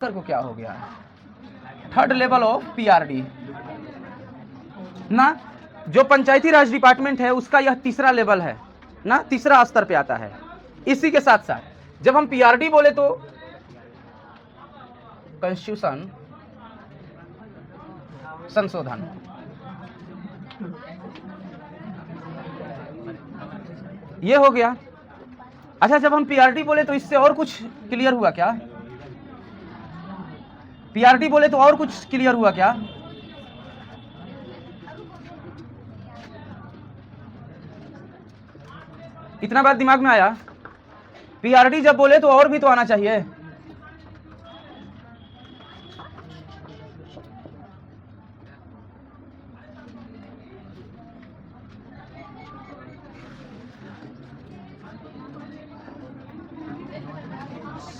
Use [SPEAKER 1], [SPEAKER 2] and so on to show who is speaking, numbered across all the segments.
[SPEAKER 1] Sir को क्या हो गया है, थर्ड लेवल ऑफ पीआरडी ना, जो पंचायती राज डिपार्टमेंट है उसका यह तीसरा लेवल है ना, तीसरा स्तर पे आता है। इसी के साथ साथ जब हम पीआरडी बोले तो कॉन्स्टिट्यूशन संशोधन, ये हो गया। अच्छा, जब हम पीआरडी बोले तो इससे और कुछ क्लियर हुआ क्या? पीआरडी बोले तो और कुछ क्लियर हुआ क्या? इतना बात दिमाग में आया? पीआरडी जब बोले तो और भी तो आना चाहिए।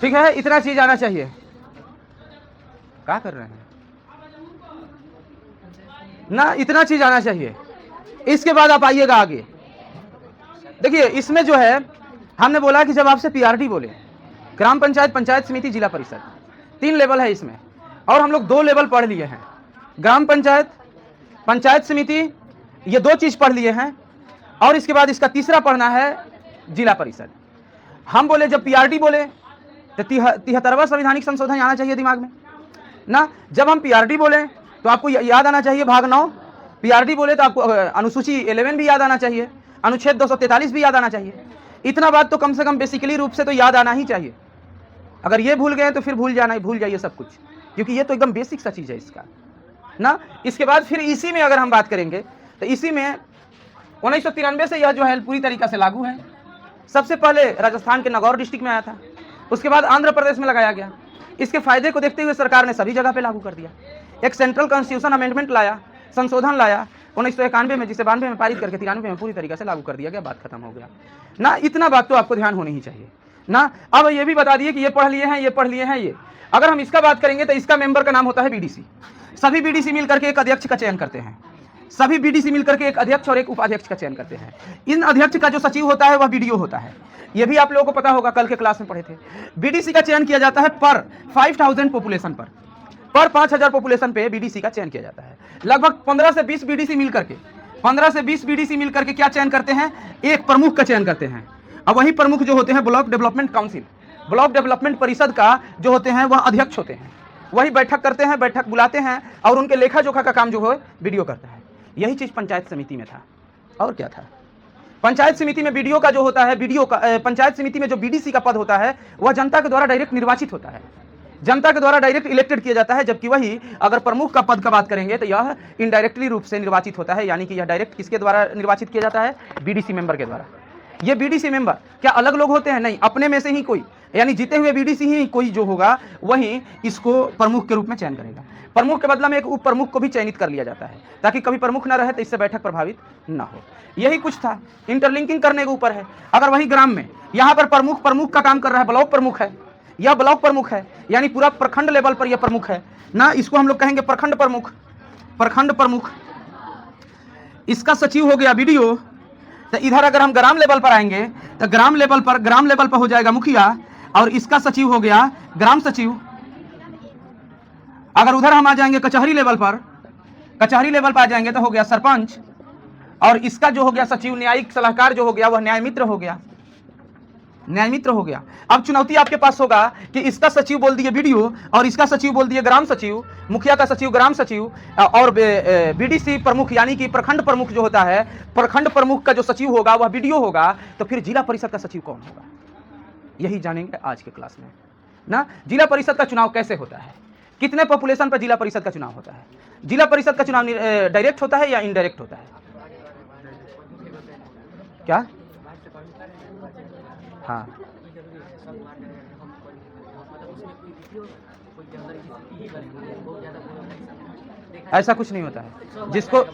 [SPEAKER 1] ठीक है, इतना चीज आना चाहिए। क्या कर रहे हैं ना, इतना चीज आना चाहिए। इसके बाद आप आइएगा आगे। देखिए, इसमें जो है हमने बोला कि जब आपसे पीआरडी बोले, ग्राम पंचायत, पंचायत समिति, जिला परिषद, 3 लेवल है इसमें, और हम लोग 2 लेवल पढ़ लिए हैं। ग्राम पंचायत, पंचायत समिति, ये 2 चीज पढ़ लिए हैं, और इसके बाद इसका तीसरा पढ़ना है जिला परिषद। हम बोले जब पीआरडी बोले तो 73वां संवैधानिक संशोधन आना चाहिए दिमाग में ना। जब हम पीआरडी बोले तो आपको याद आना चाहिए भाग 9। पीआरडी बोले तो आपको अनुसूची 11 भी याद आना चाहिए, अनुच्छेद 243 भी याद आना चाहिए। इतना बात तो कम से कम बेसिकली रूप से तो याद आना ही चाहिए। अगर ये भूल गए तो फिर भूल जाइए सब कुछ, क्योंकि ये तो एकदम बेसिक सा चीज है इसका ना। इसके बाद फिर इसी में अगर हम बात करेंगे तो इसी में 1993 से यह जो है पूरी तरीके से लागू है। सबसे पहले राजस्थान के नागौर डिस्ट्रिक्ट में आया था, उसके बाद आंध्र प्रदेश में लगाया गया। इसके फायदे को देखते हुए सरकार ने सभी जगह पे लागू कर दिया। एक सेंट्रल कॉन्स्टिट्यूशन अमेंडमेंट लाया, संशोधन लाया 1991 में, जिसे 92 में पारित करके 93 में पूरी तरीके से लागू कर दिया गया। बात खत्म हो गया ना। इतना बात तो आपको ध्यान होनी ही चाहिए ना। अब ये भी बता दिए कि ये पढ़ लिए हैं, ये पढ़ लिए हैं। ये अगर हम इसका बात करेंगे तो इसका मेंबर का नाम होता है बीडीसी। सभी बीडीसी मिलकर के एक अध्यक्ष का चयन करते हैं। सभी बीडीसी मिलकर के एक अध्यक्ष और एक उपाध्यक्ष का चयन करते हैं। इन अध्यक्ष का जो सचिव होता है वह बीडीओ होता है। यह भी आप लोगों को पता होगा, कल के क्लास में पढ़े थे। बीडीसी का चयन किया जाता है पर 5000 पॉपुलेशन पर 5000 पॉपुलेशन पे बीडीसी का चयन किया जाता है। लगभग 15 से 20 बीडीसी मिलकर के क्या चयन करते हैं? एक प्रमुख का चयन करते हैं। अब वही प्रमुख जो होते हैं block development council, block development परिषद का जो होते हैं वह अध्यक्ष होते हैं। वही बैठक करते हैं, बैठक बुलाते हैं, और उनके लेखा जोखा का काम जो है बीडीओ करता है। यही चीज पंचायत समिति में था। और क्या था? पंचायत समिति में बीडीओ का जो होता है, पंचायत समिति में जो बीडीसी का पद होता है वह जनता के द्वारा डायरेक्ट निर्वाचित होता है, जनता के द्वारा डायरेक्ट इलेक्टेड किया जाता है। जबकि वही अगर प्रमुख का पद का बात करेंगे तो यह इनडायरेक्टली रूप से निर्वाचित होता है, यानी कि यह डायरेक्ट किसके द्वारा निर्वाचित किया जाता है? बीडीसी मेंबर के द्वारा। ये बीडीसी मेंबर क्या अलग लोग होते हैं? नहीं, अपने में से ही कोई, यानी जीते हुए बीडीसी ही कोई जो होगा वही इसको प्रमुख के रूप में चयन करेगा। प्रमुख के बदला में एक उप प्रमुख को भी चयनित कर लिया जाता है, ताकि कभी प्रमुख ना रहे तो इससे बैठक प्रभावित ना हो। यही कुछ था, इंटरलिंकिंग करने के ऊपर है। अगर वही ग्राम में यहाँ पर प्रमुख का काम कर रहा है, ब्लॉक प्रमुख है, यह ब्लॉक प्रमुख है, यानी पूरा प्रखंड लेवल पर यह प्रमुख है ना। इसको हम लोग कहेंगे प्रखंड प्रमुख। इसका सचिव हो गया बीडीओ। तो इधर अगर हम ग्राम लेवल पर आएंगे तो ग्राम लेवल पर हो जाएगा मुखिया, और इसका सचिव हो गया ग्राम सचिव। अगर उधर हम आ जाएंगे कचहरी लेवल पर आ जाएंगे तो हो गया सरपंच, और इसका जो हो गया सचिव, न्यायिक सलाहकार जो हो गया वह न्याय मित्र हो गया। अब चुनौती आपके पास होगा कि इसका सचिव बोल दिए बीडीओ और इसका सचिव बोल दिए ग्राम सचिव, मुखिया का सचिव ग्राम सचिव, और बीडीसी प्रमुख यानी कि प्रखंड प्रमुख जो होता है, प्रखंड प्रमुख का जो सचिव होगा वह बीडीओ होगा। तो फिर जिला परिषद का सचिव कौन होगा? यही जानेंगे आज के क्लास में ना। जिला परिषद का चुनाव कैसे होता है, कितने पॉपुलेशन पर जिला परिषद का चुनाव होता है? जिला परिषद का चुनाव डायरेक्ट होता है या इनडायरेक्ट होता है? क्या? हाँ, ऐसा कुछ नहीं होता है। जिसको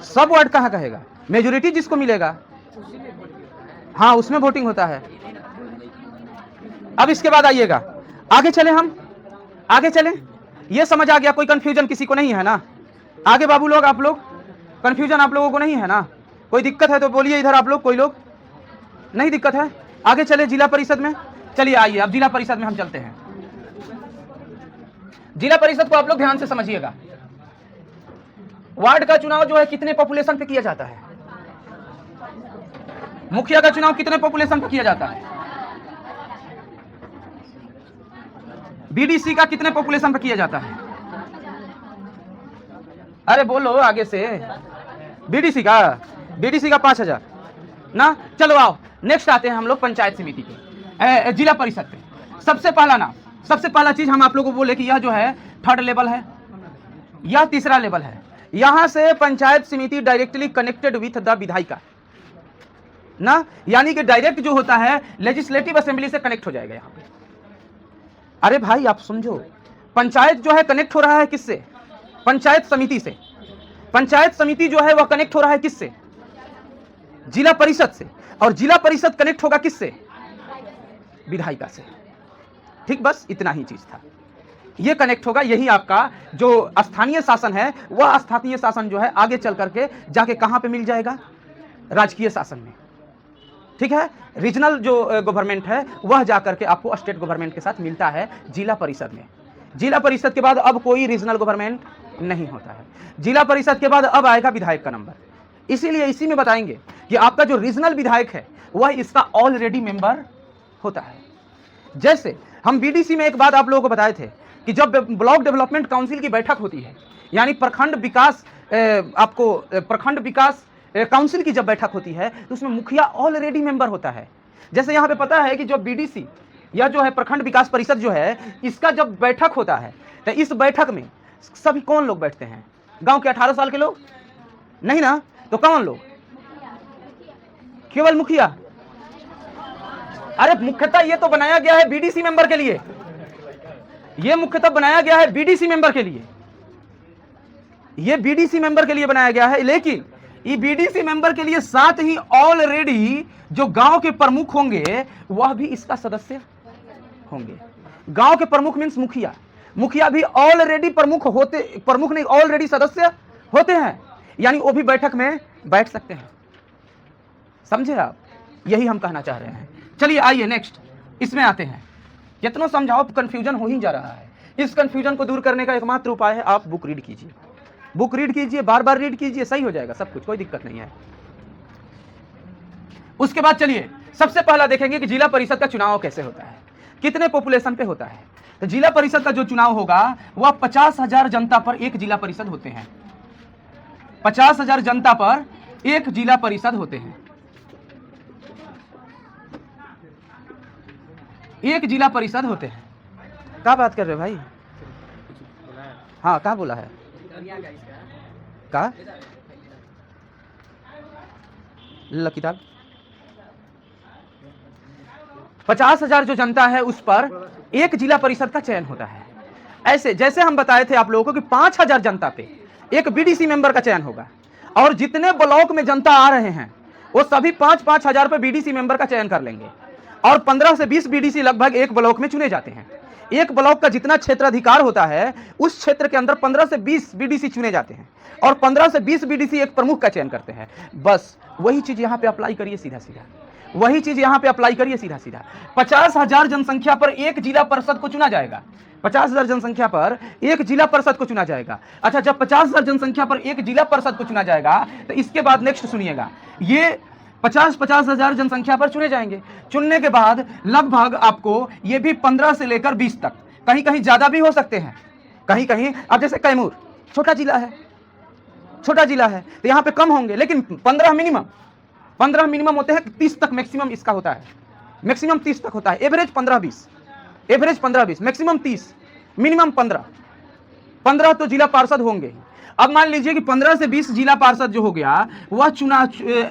[SPEAKER 1] सब वर्ड कहाँ कहेगा, मेजोरिटी जिसको मिलेगा, हाँ, उसमें वोटिंग होता है। अब इसके बाद आइएगा, आगे चलें। ये समझ आ गया? कोई कंफ्यूजन किसी को नहीं है ना? आगे बाबू लोग, आप लोग कंफ्यूजन आप लोगों को नहीं है ना? कोई दिक्कत है तो बोलिए इधर आप लोग। कोई लोग नहीं दिक्कत है? आगे चले जिला परिषद में। चलिए आइए, अब जिला परिषद में हम चलते हैं। जिला परिषद को आप लोग ध्यान से समझिएगा। वार्ड का चुनाव जो है कितने पॉपुलेशन पे किया जाता है? मुखिया का चुनाव कितने पॉपुलेशन पे किया जाता है? बीडीसी का कितने पॉपुलेशन पे किया जाता है? अरे बोलो आगे से। बीडीसी का 5000 ना। चलो आओ नेक्स्ट आते हैं हम लोग पंचायत समिति पे, जिला परिषद पे। सबसे पहला चीज हम आप लोगों को बोले कि यह जो है थर्ड लेवल है, यह तीसरा लेवल है। यहां से पंचायत समिति डायरेक्टली कनेक्टेड विथ द विधायिका ना, यानी कि डायरेक्ट जो होता है लेजिस्लेटिव असेंबली से कनेक्ट हो जाएगा यहां पे। अरे भाई आप समझो, पंचायत जो है कनेक्ट हो रहा है किससे? पंचायत समिति से। पंचायत समिति जो है वह कनेक्ट हो रहा है किससे? जिला परिषद से। और जिला परिषद कनेक्ट होगा किससे? विधायिका से। ठीक, बस इतना ही चीज था। यह कनेक्ट होगा। यही आपका जो स्थानीय शासन है, वह स्थानीय शासन जो है आगे चल करके जाके कहां पे मिल जाएगा? राजकीय शासन में। ठीक है, रीजनल जो गवर्नमेंट है वह जाकर के आपको स्टेट गवर्नमेंट के साथ मिलता है जिला परिषद में। जिला परिषद के बाद अब कोई रीजनल गवर्नमेंट नहीं होता है। जिला परिषद के बाद अब आएगा विधायक का नंबर। इसीलिए इसी में बताएंगे कि आपका जो रीजनल विधायक है वह इसका ऑलरेडी मेंबर होता है। जैसे हम बीडीसी में एक बात आप लोगों को बताए थे कि जब ब्लॉक डेवलपमेंट काउंसिल की बैठक होती है, यानी प्रखंड विकास काउंसिल की जब बैठक होती है तो उसमें मुखिया ऑलरेडी मेंबर होता है। जैसे यहाँ पे पता है कि जो बीडीसी या जो है प्रखंड विकास परिषद जो है, इसका जब बैठक होता है तो इस बैठक में सभी कौन लोग बैठते हैं? गांव के 18 साल के लोग नहीं ना, तो कौन लोग? केवल मुखिया। अरे मुख्यतः ये तो बनाया गया है बीडीसी मेंबर के लिए, ये मुख्यतः बनाया गया है बीडीसी मेंबर के लिए, ये बीडीसी मेंबर के लिए बनाया गया है। लेकिन ये बीडीसी मेंबर के लिए साथ ही ऑलरेडी जो गांव के प्रमुख होंगे वह भी इसका सदस्य होंगे। गांव के प्रमुख मींस मुखिया भी ऑलरेडी प्रमुख नहीं, ऑलरेडी सदस्य होते हैं, यानी वो भी बैठक में बैठ सकते हैं। समझे आप? यही हम कहना चाह रहे हैं। चलिए आइए नेक्स्ट इसमें आते हैं। कितना समझाओ कंफ्यूजन हो ही जा रहा है। इस कंफ्यूजन को दूर करने का एकमात्र उपाय है आप बुक रीड कीजिए, बार बार रीड कीजिए, सही हो जाएगा सब कुछ, कोई दिक्कत नहीं है। उसके बाद चलिए सबसे पहला देखेंगे कि जिला परिषद का चुनाव कैसे होता है, कितने पॉपुलेशन पे होता है। तो जिला परिषद का जो चुनाव होगा वह 50,000 जनता पर एक जिला परिषद होते हैं। 50,000 जनता पर एक जिला परिषद होते हैं। एक जिला परिषद होते हैं। क्या बात कर रहे हो भाई? हाँ क्या बोला है? का किताब 50,000 जो जनता है उस पर एक जिला परिषद का चयन होता है। ऐसे जैसे हम बताए थे आप लोगों को कि 5,000 जनता पे एक बीडीसी मेंबर का चयन होगा, और जितने ब्लॉक में जनता आ रहे हैं वो सभी 5-5 हजार पे बीडीसी मेंबर का चयन कर लेंगे, और 15 से 20 बीडीसी लगभग एक ब्लॉक में चुने जाते हैं। एक ब्लॉक का जितना क्षेत्राधिकार होता है उस क्षेत्र के अंदर 15 से 20 बीडीसी चुने जाते हैं, और 15 से 20 बीडीसी एक प्रमुख का चयन करते हैं। बस वही चीज यहाँ पे अप्लाई करिए सीधा सीधा, वही चीज यहाँ पे अप्लाई करिए सीधा सीधा। 50,000 जनसंख्या पर एक जिला परिषद को चुना जाएगा। 50,000 जनसंख्या पर एक जिला परिषद को चुना जाएगा। अच्छा, जब 50,000 जनसंख्या पर एक जिला परिषद को चुना जाएगा तो इसके बाद नेक्स्ट सुनिएगा, ये 50,000 जनसंख्या पर चुने जाएंगे। चुनने के बाद लगभग आपको ये भी 15 से लेकर 20 तक, कहीं कहीं ज्यादा भी हो सकते हैं, कहीं कहीं। अब जैसे कैमूर छोटा जिला है तो यहाँ पे कम होंगे, लेकिन 15 मिनिमम होते हैं। 30 तक मैक्सिमम इसका होता है, मैक्सिमम 30 तक होता है। एवरेज 15-20, मैक्सिमम 30, मिनिमम 15 तो जिला पार्षद होंगे। अब मान लीजिए कि 15 से 20 जिला पार्षद जो हो गया वह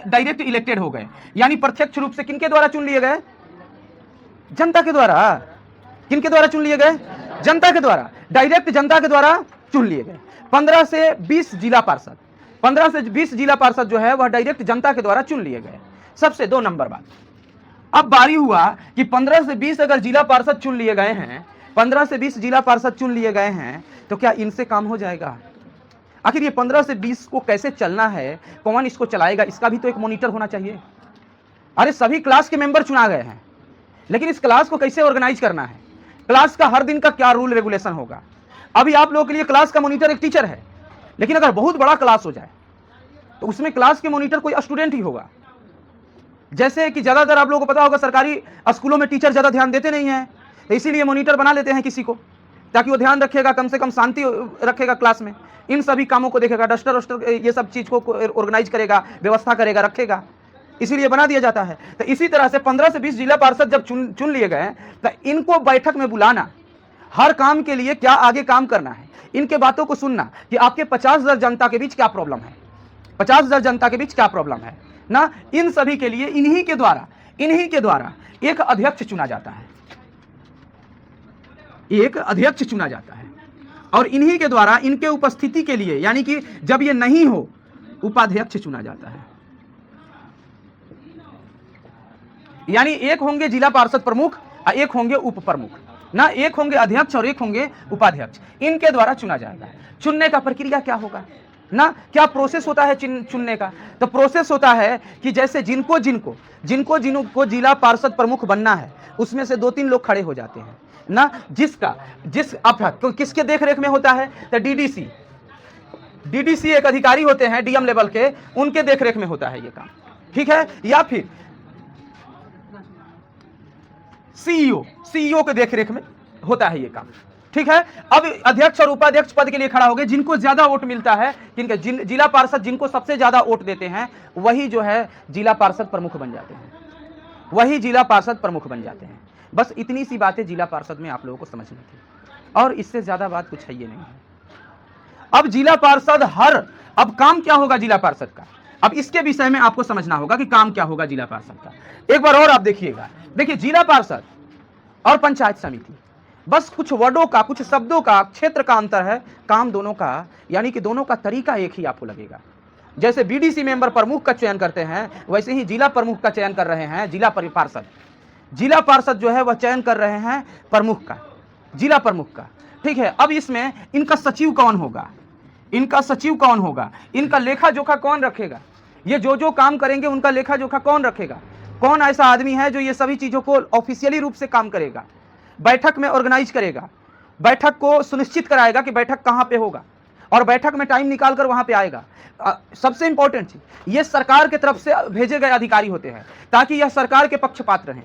[SPEAKER 1] डायरेक्ट इलेक्टेड हो गए, यानी प्रत्यक्ष रूप से किनके द्वारा चुन लिए गए? जनता के द्वारा। किनके द्वारा चुन लिए गए? जनता के द्वारा, डायरेक्ट जनता के द्वारा चुन लिए गए। 15 से 20 जिला पार्षद, 15 से 20 जिला पार्षद जो है वह डायरेक्ट जनता के द्वारा चुन लिए गए। सबसे 2 नंबर बात, अब बारी हुआ कि 15 से 20 अगर जिला पार्षद चुन लिए गए हैं, 15 से 20 जिला पार्षद चुन लिए गए हैं, तो क्या इनसे काम हो जाएगा? आखिर ये 15 से 20 को कैसे चलना है, कौन इसको चलाएगा, इसका भी तो एक मॉनिटर होना चाहिए। अरे सभी क्लास के मेंबर चुना गए हैं, लेकिन इस क्लास को कैसे ऑर्गेनाइज करना है, क्लास का हर दिन का क्या रूल रेगुलेशन होगा, अभी आप लोगों के लिए क्लास का मॉनिटर एक टीचर है, लेकिन अगर बहुत बड़ा क्लास हो जाए तो उसमें क्लास के मॉनिटर कोई स्टूडेंट ही होगा। जैसे कि ज्यादातर आप लोगों को पता होगा सरकारी स्कूलों में टीचर ज्यादा ध्यान देते नहीं है, तो इसीलिए मॉनिटर बना लेते हैं किसी को, ताकि वो ध्यान रखेगा, कम से कम शांति रखेगा क्लास में, इन सभी कामों को देखेगा, डस्टर वस्टर ये सब चीज को ऑर्गेनाइज करेगा, व्यवस्था करेगा, रखेगा, इसीलिए बना दिया जाता है। तो इसी तरह से 15 से 20 जिला पार्षद जब चुन लिए गए तो इनको बैठक में बुलाना, हर काम के लिए क्या आगे काम करना है, इनके बातों को सुनना कि आपके 50,000 जनता के बीच क्या प्रॉब्लम है, 50,000 जनता के बीच क्या प्रॉब्लम है ना, इन सभी के लिए इन्हीं के द्वारा एक अध्यक्ष चुना जाता है, एक अध्यक्ष चुना जाता है, और इन्हीं के द्वारा इनके उपस्थिति के लिए, यानी कि जब ये नहीं हो, उपाध्यक्ष चुना जाता है। यानी एक होंगे जिला पार्षद प्रमुख और एक होंगे उप प्रमुख ना, एक होंगे अध्यक्ष और एक होंगे उपाध्यक्ष, इनके द्वारा चुना जाएगा। चुनने का प्रक्रिया क्या होगा ना, क्या प्रोसेस होता है चुनने का? तो प्रोसेस होता है कि जैसे जिनको जिला पार्षद प्रमुख बनना है, उसमें से 2-3 लोग खड़े हो जाते हैं ना, किसके देखरेख में होता है? तो डीडीसी एक अधिकारी होते हैं डीएम लेवल के, उनके देखरेख में होता है ये काम, ठीक है। या फिर सीईओ के देखरेख में होता है ये काम, ठीक है। अब अध्यक्ष और उपाध्यक्ष पद के लिए खड़ा हो गए, जिनको ज्यादा वोट मिलता है, जिला पार्षद जिनको सबसे ज्यादा वोट देते हैं, वही जो है जिला पार्षद प्रमुख बन जाते हैं, वही जिला पार्षद प्रमुख बन जाते हैं। बस इतनी सी बातें जिला पार्षद में आप लोगों को समझनी थी, और इससे ज्यादा बात कुछ है ये नहीं है। अब जिला पार्षद अब काम क्या होगा जिला पार्षद का, अब इसके विषय में आपको समझना होगा कि काम क्या होगा जिला पार्षद का। एक बार और आप देखिएगा, देखिए जिला पार्षद और पंचायत समिति, बस कुछ वर्डों का, कुछ शब्दों का, क्षेत्र का अंतर है, काम दोनों का, यानी कि दोनों का तरीका एक ही आपको लगेगा। जैसे बीडीसी मेंबर प्रमुख का चयन करते हैं, वैसे ही जिला प्रमुख का चयन कर रहे हैं जिला पार्षद जो है वह चयन कर रहे हैं प्रमुख का, जिला प्रमुख का, ठीक है। अब इसमें इनका सचिव कौन होगा, इनका लेखा जोखा कौन रखेगा, ये जो काम करेंगे उनका लेखा जोखा कौन रखेगा, कौन ऐसा आदमी है जो ये सभी चीजों को ऑफिशियली रूप से काम करेगा, बैठक में ऑर्गेनाइज करेगा, बैठक को सुनिश्चित कराएगा कि बैठक कहां पे होगा, और बैठक में टाइम निकाल कर वहां पे आएगा। सबसे इंपॉर्टेंट चीज, ये सरकार की तरफ से भेजे गए अधिकारी होते हैं, ताकि यह सरकार के पक्षपात रहें,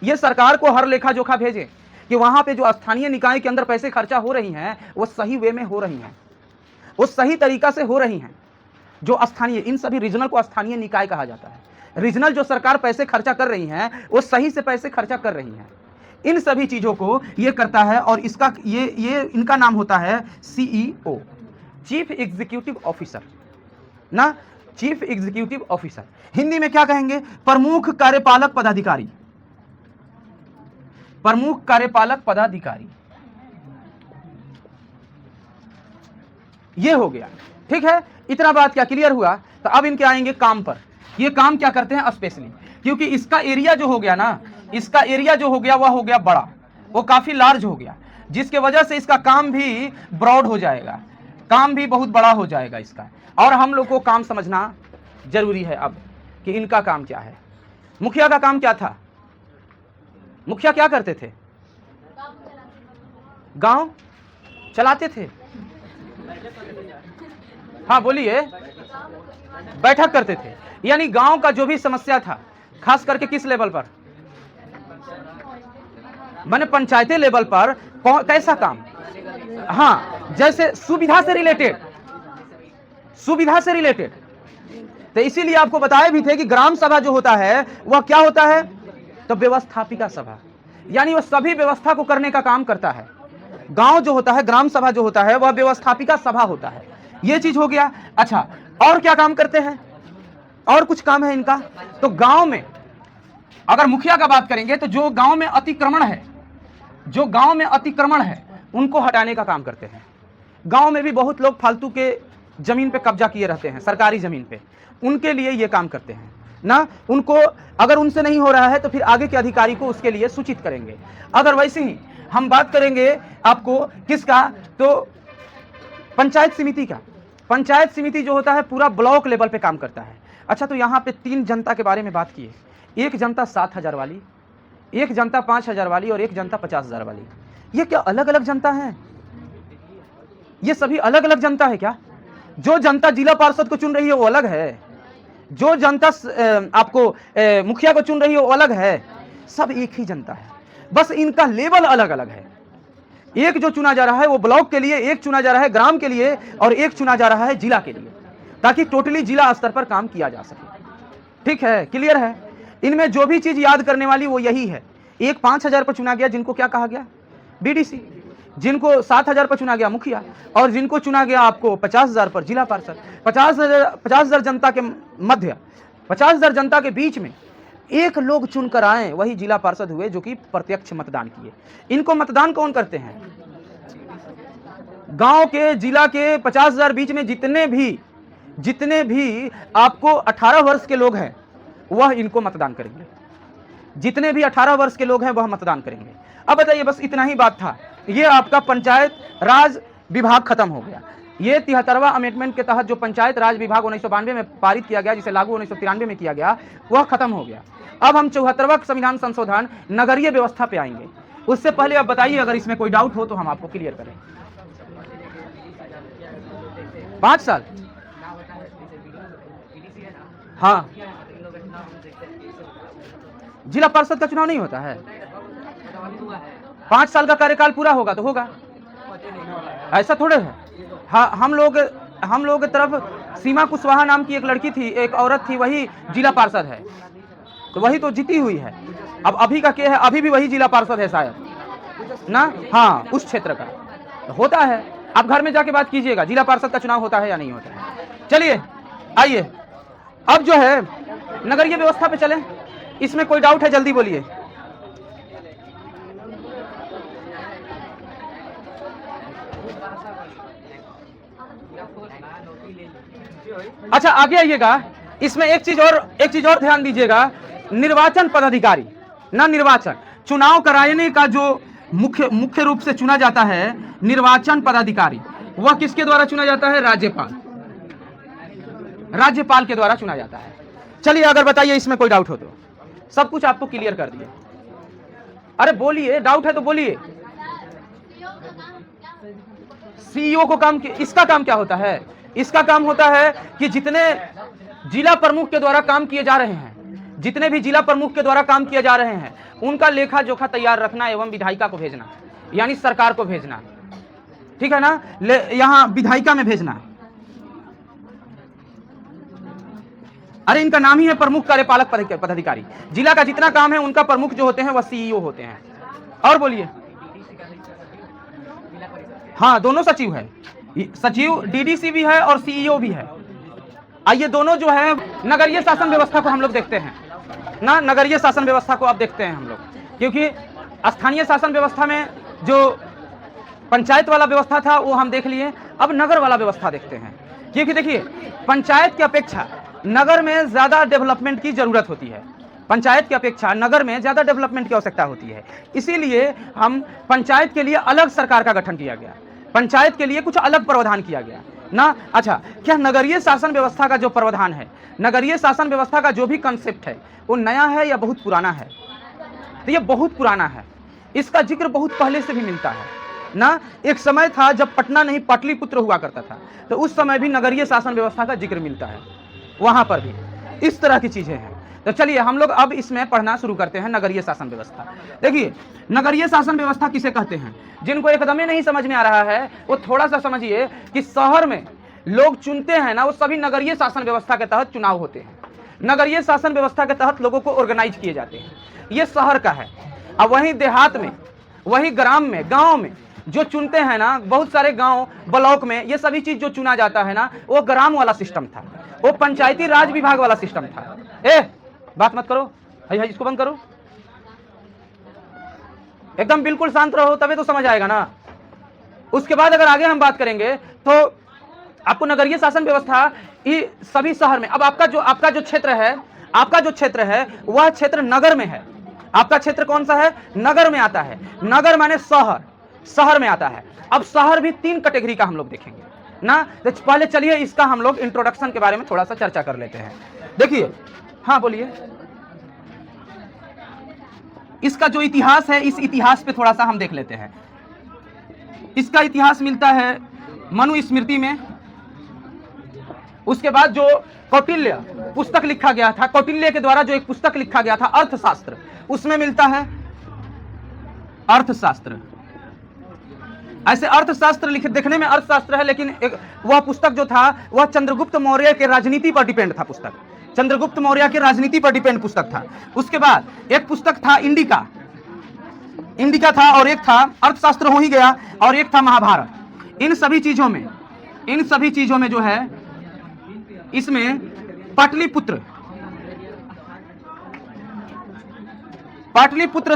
[SPEAKER 1] ये सरकार को हर लेखा जोखा भेजे कि वहां पे जो स्थानीय निकाय के अंदर पैसे खर्चा हो रही हैं, वो सही वे में हो रही हैं, वो सही तरीका से हो रही हैं। जो स्थानीय, इन सभी रीजनल को स्थानीय निकाय कहा जाता है। रीजनल जो सरकार पैसे खर्चा कर रही हैं, वो सही से पैसे खर्चा कर रही हैं। इन सभी चीजों को ये करता है, और इसका ये इनका नाम होता है सीईओ, चीफ एग्जीक्यूटिव ऑफिसर ना, चीफ एग्जीक्यूटिव ऑफिसर। हिंदी में क्या कहेंगे? प्रमुख कार्यपालक पदाधिकारी, प्रमुख कार्यपालक पदाधिकारी, ये हो गया, ठीक है। इतना बात क्या क्लियर हुआ? तो अब इनके आएंगे काम पर। ये काम क्या करते हैं स्पेशली, क्योंकि इसका एरिया जो हो गया ना, इसका एरिया जो हो गया वह हो गया बड़ा, वो काफी लार्ज हो गया, जिसके वजह से इसका काम भी ब्रॉड हो जाएगा, काम भी बहुत बड़ा हो जाएगा इसका। और हम लोग को काम समझना जरूरी है अब कि इनका काम क्या है। मुखिया का काम क्या था? मुखिया क्या करते थे? गांव चलाते थे। हाँ बोलिए। बैठक करते थे, यानी गांव का जो भी समस्या था, खास करके किस लेवल पर, माने पंचायती लेवल पर, कैसा काम? हाँ, जैसे सुविधा से रिलेटेड। तो इसीलिए आपको बताए भी थे कि ग्राम सभा जो होता है वह क्या होता है? तो व्यवस्थापिका सभा, यानी वह सभी व्यवस्था को करने का काम करता है। गांव जो होता है, ग्राम सभा जो होता है, वह व्यवस्थापिका सभा होता है। ये चीज हो गया। अच्छा, और क्या काम करते हैं? और कुछ काम है इनका। तो गांव में अगर मुखिया का बात करेंगे, तो जो गांव में अतिक्रमण है, उनको हटाने का काम करते हैं। गांव में भी बहुत लोग फालतू के जमीन पे कब्जा किए रहते हैं, सरकारी जमीन पे, उनके लिए ये काम करते हैं ना। उनको अगर उनसे नहीं हो रहा है तो फिर आगे के अधिकारी को उसके लिए सूचित करेंगे। अगर वैसे ही हम बात करेंगे आपको किसका, तो पंचायत समिति का। पंचायत समिति जो होता है पूरा ब्लॉक लेवल पे काम करता है। अच्छा, तो यहाँ पे 3 जनता के बारे में बात की है, एक जनता 7,000 वाली, एक जनता 5,000 वाली और एक जनता 50,000 वाली। ये क्या अलग अलग जनता है? ये सभी अलग अलग जनता है क्या? जो जनता जिला पार्षद को चुन रही है वो अलग है, जो जनता आपको मुखिया को चुन रही है वो अलग है, सब एक ही जनता है, बस इनका लेवल अलग अलग है। एक जो चुना जा रहा है वो ब्लॉक के लिए, एक चुना जा रहा है ग्राम के लिए, और एक चुना जा रहा है जिला के लिए, ताकि टोटली जिला स्तर पर काम किया जा सके। ठीक है, क्लियर है? इनमें जो भी चीज याद करने वाली वो यही है। एक 5,000 पर चुना गया, जिनको क्या कहा गया? बीडीसी। जिनको 7,000 पर चुना गया मुखिया, और जिनको चुना गया आपको 50,000 पर जिला पार्षद। 50,000 जनता के मध्य, 50,000 जनता के बीच में एक लोग चुनकर आए, वही जिला पार्षद हुए, जो कि प्रत्यक्ष मतदान किए। इनको मतदान कौन करते हैं? गांव के, जिला के 50,000 बीच में जितने भी आपको 18 वर्ष के लोग हैं वह इनको मतदान करेंगे। जितने भी 18 वर्ष के लोग हैं वह मतदान करेंगे। अब बताइए, बस इतना ही बात था। ये आपका पंचायत राज विभाग खत्म हो गया। ये 73वां अमेंडमेंट के तहत जो पंचायत राज विभाग 1992 में पारित किया गया, जिसे लागू 1993 में किया गया, वह खत्म हो गया। अब हम 74वां संविधान संशोधन नगरीय व्यवस्था पे आएंगे। उससे पहले आप बताइए, अगर इसमें कोई डाउट हो तो हम आपको क्लियर करें। 5 साल, हाँ, जिला पार्षद का चुनाव नहीं होता है। 5 साल का कार्यकाल पूरा होगा तो होगा, ऐसा थोड़े है। हाँ, हम लोग की तरफ सीमा कुशवाहा नाम की एक लड़की थी, एक औरत थी, वही जिला पार्षद है, तो वही तो जीती हुई है। अब अभी का क्या है, अभी भी वही जिला पार्षद है शायद ना, हाँ, उस क्षेत्र का तो होता है। आप घर में जाके बात कीजिएगा, जिला पार्षद का चुनाव होता है या नहीं होता है। चलिए आइए, अब जो है नगरीय व्यवस्था पे चलें। इसमें कोई डाउट है, जल्दी बोलिए। अच्छा, आगे आइएगा। इसमें एक चीज और ध्यान दीजिएगा। निर्वाचन पदाधिकारी ना, निर्वाचन चुनाव कराने का जो मुख्य रूप से चुना जाता है निर्वाचन पदाधिकारी, वह किसके द्वारा चुना जाता है? राज्यपाल के द्वारा चुना जाता है। चलिए, अगर बताइए इसमें कोई डाउट हो तो। सब कुछ आपको क्लियर कर दिया। अरे बोलिए, डाउट है तो बोलिए। सीईओ को काम, इसका काम क्या होता है? इसका काम होता है कि जितने जिला प्रमुख के द्वारा काम किए जा रहे हैं, जितने भी जिला प्रमुख के द्वारा काम किए जा रहे हैं, उनका लेखा जोखा तैयार रखना एवं विधायिका को भेजना, यानी सरकार को भेजना। ठीक है ना, यहां विधायिका में भेजना। अरे इनका नाम ही है प्रमुख कार्यपालक पदाधिकारी। जिला का जितना काम है उनका प्रमुख जो होते हैं वह सीईओ होते हैं। और बोलिए। हाँ, दोनों सचिव है, सचिव डीडीसी भी है और सीईओ भी है। आइए, दोनों जो है नगरीय शासन व्यवस्था को हम लोग देखते हैं ना, नगरीय शासन व्यवस्था को आप देखते हैं हम लोग, क्योंकि स्थानीय शासन व्यवस्था में जो पंचायत वाला व्यवस्था था वो हम देख लिए। अब नगर वाला व्यवस्था देखते हैं, क्योंकि देखिए पंचायत की अपेक्षा नगर में ज्यादा डेवलपमेंट की जरूरत होती है। पंचायत की अपेक्षा नगर में ज्यादा डेवलपमेंट की आवश्यकता होती है। इसीलिए हम पंचायत के लिए अलग सरकार का गठन किया गया, पंचायत के लिए कुछ अलग प्रावधान किया गया ना। अच्छा, क्या नगरीय शासन व्यवस्था का जो प्रावधान है, नगरीय शासन व्यवस्था का जो भी कंसेप्ट है, वो नया है या बहुत पुराना है? तो ये बहुत पुराना है। इसका जिक्र बहुत पहले से भी मिलता है ना। एक समय था जब पटना नहीं पाटलिपुत्र हुआ करता था, तो उस समय भी नगरीय शासन व्यवस्था का जिक्र मिलता है, वहां पर भी इस तरह की चीजें हैं। तो चलिए हम लोग अब इसमें पढ़ना शुरू करते हैं नगरीय शासन व्यवस्था। देखिए, नगरीय शासन व्यवस्था किसे कहते हैं? जिनको एकदम ही नहीं समझ में आ रहा है वो थोड़ा सा समझिए कि शहर में लोग चुनते हैं ना, वो सभी नगरीय शासन व्यवस्था के तहत चुनाव होते हैं। नगरीय शासन व्यवस्था के तहत लोगों को ऑर्गेनाइज किए जाते हैं। ये शहर का है। अब वही देहात में, वही ग्राम में, गांव में जो चुनते हैं ना, बहुत सारे गांव ब्लॉक में ये सभी चीज जो चुना जाता है ना, वो ग्राम वाला सिस्टम था, वो पंचायती राज विभाग वाला सिस्टम था। बात मत करो, इसको बंद करो, एकदम बिल्कुल शांत रहो, तभी तो समझ आएगा ना। उसके बाद अगर आगे हम बात करेंगे तो आपको नगरीय शासन व्यवस्था सभी शहर में। अब आपका जो क्षेत्र है वह क्षेत्र नगर में है। आपका क्षेत्र कौन सा है? नगर में आता है। नगर माने शहर में आता है। अब शहर भी 3 कैटेगरी का हम लोग देखेंगे ना। तो पहले चलिए इसका हम लोग इंट्रोडक्शन के बारे में थोड़ा सा चर्चा कर लेते हैं। देखिए, हाँ बोलिए। इसका जो इतिहास है, इस इतिहास पे थोड़ा सा हम देख लेते हैं। इसका इतिहास मिलता है मनुस्मृति में, उसके बाद जो कौटिल्य पुस्तक लिखा गया था, कौटिल्य के द्वारा जो एक पुस्तक लिखा गया था अर्थशास्त्र, उसमें मिलता है अर्थशास्त्र। ऐसे अर्थशास्त्र लिखे, देखने में अर्थशास्त्र है, लेकिन वह पुस्तक जो था वह चंद्रगुप्त मौर्य के राजनीति पर डिपेंड था। पुस्तक चंद्रगुप्त मौर्य के राजनीति पर डिपेंड पुस्तक था। उसके बाद एक पुस्तक था इंडिका, इंडिका था, और एक था अर्थशास्त्र हो ही गया, और एक था महाभारत। इन सभी चीजों में जो है, इसमें पाटलिपुत्र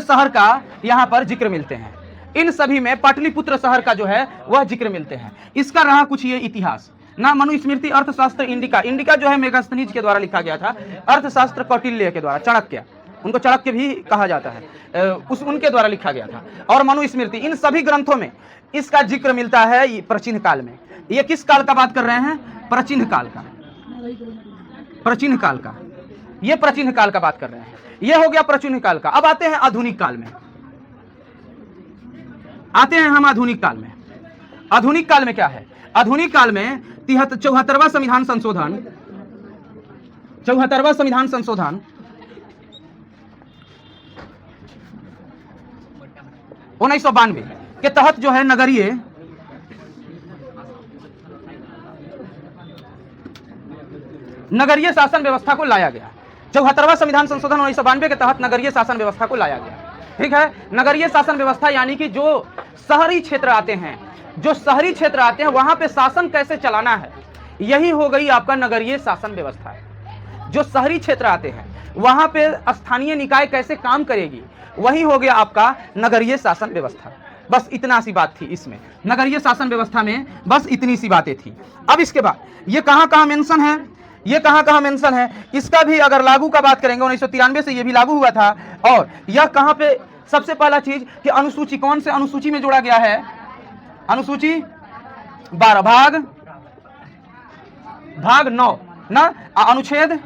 [SPEAKER 1] शहर का यहां पर जिक्र मिलते हैं। इन सभी में पाटलिपुत्र शहर का जो है वह जिक्र मिलते हैं। इसका रहा कुछ ये इतिहास ना। मनुस्मृति, अर्थशास्त्र, इंडिका जो है मेगास्थनीज के द्वारा लिखा गया था, अर्थशास्त्र कौटिल्य के द्वारा, चाणक्य, उनको चाणक्य भी कहा जाता है, उनके द्वारा लिखा गया था। और मनुस्मृति, इन सभी ग्रंथों में इसका जिक्र मिलता है प्राचीन काल में। ये किस काल का बात कर रहे हैं? प्राचीन काल का, प्राचीन काल का, ये प्राचीन काल का बात कर रहे हैं। ये हो गया प्राचीन काल का। अब आते हैं आधुनिक काल में, आते हैं हम आधुनिक काल में। आधुनिक काल में क्या है? आधुनिक काल में 74वां संविधान संशोधन 1992 के तहत जो है नगरीय शासन व्यवस्था को लाया गया। 74वां संविधान संशोधन 1992 के तहत नगरीय शासन व्यवस्था को लाया गया। ठीक है, नगरीय शासन व्यवस्था यानी कि जो शहरी क्षेत्र आते हैं, वहां पे शासन कैसे चलाना है, यही हो गई आपका नगरीय शासन व्यवस्था। जो शहरी क्षेत्र आते हैं वहां पे स्थानीय निकाय कैसे काम करेगी, वही हो गया आपका नगरीय शासन व्यवस्था। बस इतना सी बात थी इसमें, नगरीय शासन व्यवस्था में बस इतनी सी बातें थी। अब इसके बाद ये कहां मेंशन है, ये कहां मेंशन है, इसका भी अगर लागू का बात करेंगे 1993 से ये भी लागू हुआ था। और यह कहां पे, सबसे पहला चीज कि अनुसूची, कौन से अनुसूची में जोड़ा गया है? अनुसूची 12 भाग 9 ना, अनुच्छेद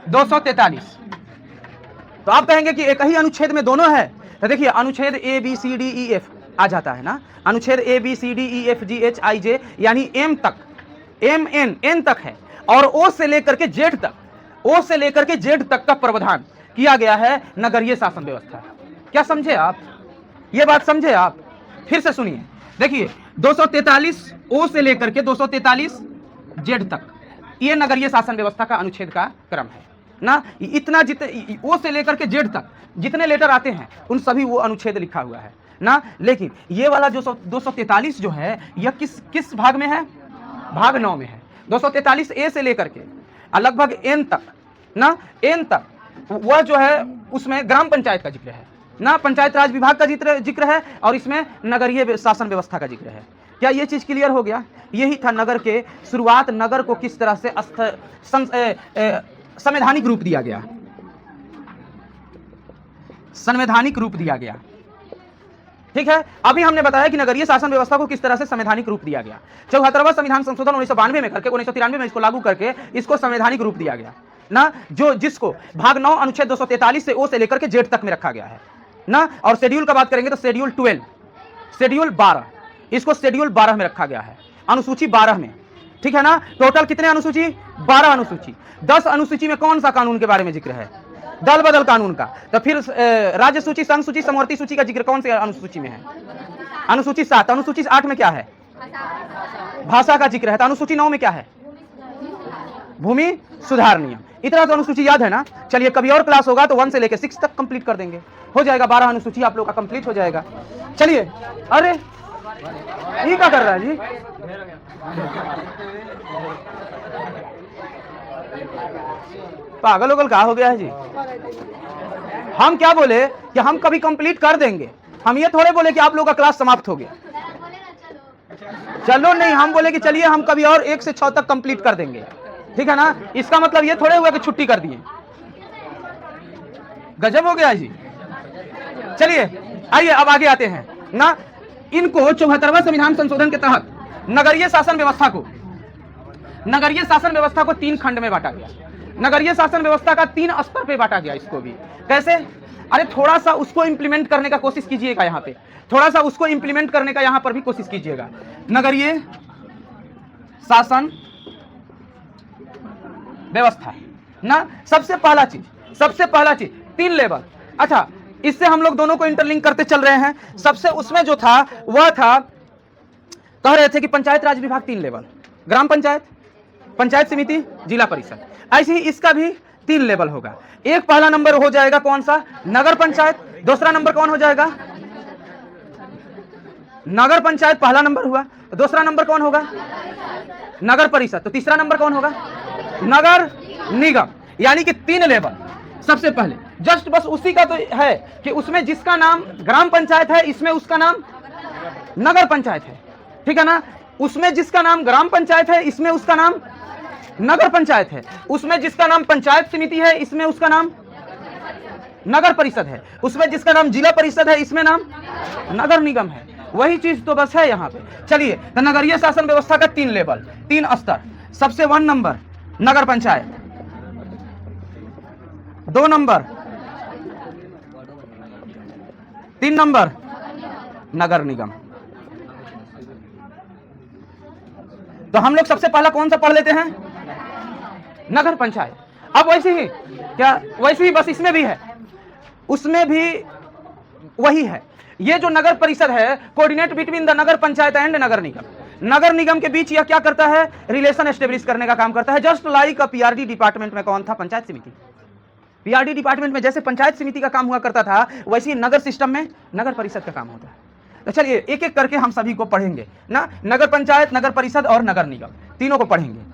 [SPEAKER 1] 243। तो आप कहेंगे कि एक ही अनुच्छेद में दोनों है, तो देखिए अनुच्छेद ABCDEF आ जाता है ना, अनुच्छेद ABCDEFGHIJ यानी M तक, MN तक है, और O से लेकर के Z तक का प्रावधान किया गया है नगरीय शासन व्यवस्था। क्या समझे आप? ये बात समझे आप? फिर से सुनिए, देखिए 243 O से लेकर के 243 Z तक, ये नगरीय शासन व्यवस्था का अनुच्छेद का क्रम है ना। इतना जितने O से लेकर के Z तक जितने लेटर आते हैं उन सभी वो अनुच्छेद लिखा हुआ है ना। लेकिन ये वाला जो 243 जो है, यह किस भाग में है? भाग 9 में है। 243 A से लेकर के लगभग N तक ना, N तक वह जो है उसमें ग्राम पंचायत का जिक्र है ना, पंचायत राज विभाग का जिक्र है, और इसमें नगरीय शासन व्यवस्था का जिक्र है। क्या ये चीज क्लियर हो गया? यही था नगर के शुरुआत, नगर को किस तरह से संवैधानिक रूप दिया गया, संवैधानिक रूप दिया गया। ठीक है, अभी हमने बताया कि नगरीय शासन व्यवस्था को किस तरह से संवैधानिक रूप दिया गया। 74वां संविधान संशोधन 1992 में करके 1993 में इसको लागू करके इसको संवैधानिक रूप दिया गया ना, जिसको भाग 9 अनुच्छेद 243 से O से लेकर के Z तक में रखा गया है ना। और शेड्यूल का बात करेंगे तो शेड्यूल 12, इसको शेड्यूल 12 में रखा गया है, अनुसूची 12 में। ठीक है ना। टोटल कितने अनुसूची? 12 अनुसूची। 10 अनुसूची में कौन सा कानून के बारे में जिक्र है? दल बदल कानून का। तो फिर राज्य सूची, संघ सूची, समवर्ती सूची का जिक्र कौन से अनुसूची में है? अनुसूची 7। अनुसूची 8 में क्या है? भाषा का जिक्र है। तो अनुसूची 9 में क्या है? भूमि सुधार नियम। इतना तो अनुसूची याद है ना। चलिए कभी और क्लास होगा तो 1 से लेकर 6 तक कंप्लीट कर देंगे, हो जाएगा 12 अनुसूची आप लोग का कंप्लीट हो जाएगा। चलिए, अरे ये क्या कर रहा है जी? पागल उगल क्या हो गया है जी? हम क्या बोले कि हम कभी कंप्लीट कर देंगे, हम ये थोड़े बोले कि आप लोग का क्लास समाप्त हो गया। चलो नहीं, हम बोले कि चलिए हम कभी और 1 से 6 तक कंप्लीट कर देंगे, ठीक है ना। इसका मतलब ये थोड़े हुआ कि छुट्टी कर दिए। गजब हो गया जी। चलिए आइए अब आगे आते हैं ना। इनको 74वां संविधान संशोधन के तहत नगरीय शासन व्यवस्था को 3 खंड में बांटा गया। नगरीय शासन व्यवस्था का 3 स्तर पे बांटा गया। इसको भी कैसे? अरे थोड़ा सा उसको इंप्लीमेंट करने का कोशिश कीजिएगा, यहाँ पे थोड़ा सा उसको इंप्लीमेंट करने का यहाँ पर भी कोशिश कीजिएगा। नगरीय शासन व्यवस्था ना, सबसे पहला चीज 3 लेवल। अच्छा, इससे हम लोग दोनों को इंटरलिंक करते चल रहे हैं। सबसे उसमें जो था वह था, कह रहे थे कि पंचायत राज विभाग 3 लेवल, ग्राम पंचायत, पंचायत समिति, जिला परिषद। ऐसे ही इसका भी 3 लेवल होगा। एक पहला नंबर हो जाएगा कौन सा, नगर पंचायत। दूसरा नंबर कौन हो जाएगा, नगर पंचायत पहला नंबर हुआ। दूसरा नंबर कौन होगा, नगर परिषद। तो तीसरा नंबर कौन होगा, नगर निगम। यानी कि 3 लेवल। सबसे पहले जस्ट बस उसी का तो है कि उसमें जिसका नाम ग्राम पंचायत है, इसमें उसका नाम नगर पंचायत है, ठीक है ना। उसमें जिसका नाम ग्राम पंचायत है, इसमें उसका नाम नगर पंचायत है। उसमें जिसका नाम पंचायत समिति है, इसमें उसका नाम नगर परिषद है। उसमें जिसका नाम जिला परिषद है, इसमें नाम नगर निगम है। वही चीज तो बस है यहाँ पे। चलिए, तो नगरीय शासन व्यवस्था का 3 लेवल, 3 स्तर। सबसे 1 नंबर नगर पंचायत, 2 नंबर, 3 नंबर नगर निगम। तो हम लोग सबसे पहला कौन सा पढ़ लेते हैं, नगर पंचायत। अब वैसे ही क्या, वैसे ही बस इसमें भी है, उसमें भी वही है। ये जो नगर परिषद है, coordinate between the nagar panchayat and nagar nigam. नगर निगम के बीच यह क्या करता है, रिलेशन एस्टेब्लिश करने का काम करता है। जस्ट लाइक पीआरडी डिपार्टमेंट में कौन था, पंचायत समिति। पीआरडी डिपार्टमेंट में जैसे पंचायत समिति का काम हुआ करता था, वैसे ही नगर सिस्टम में नगर परिषद का काम होता है। तो चलिए एक एक करके हम सभी को पढ़ेंगे ना, नगर पंचायत, नगर परिषद और नगर निगम, तीनों को पढ़ेंगे।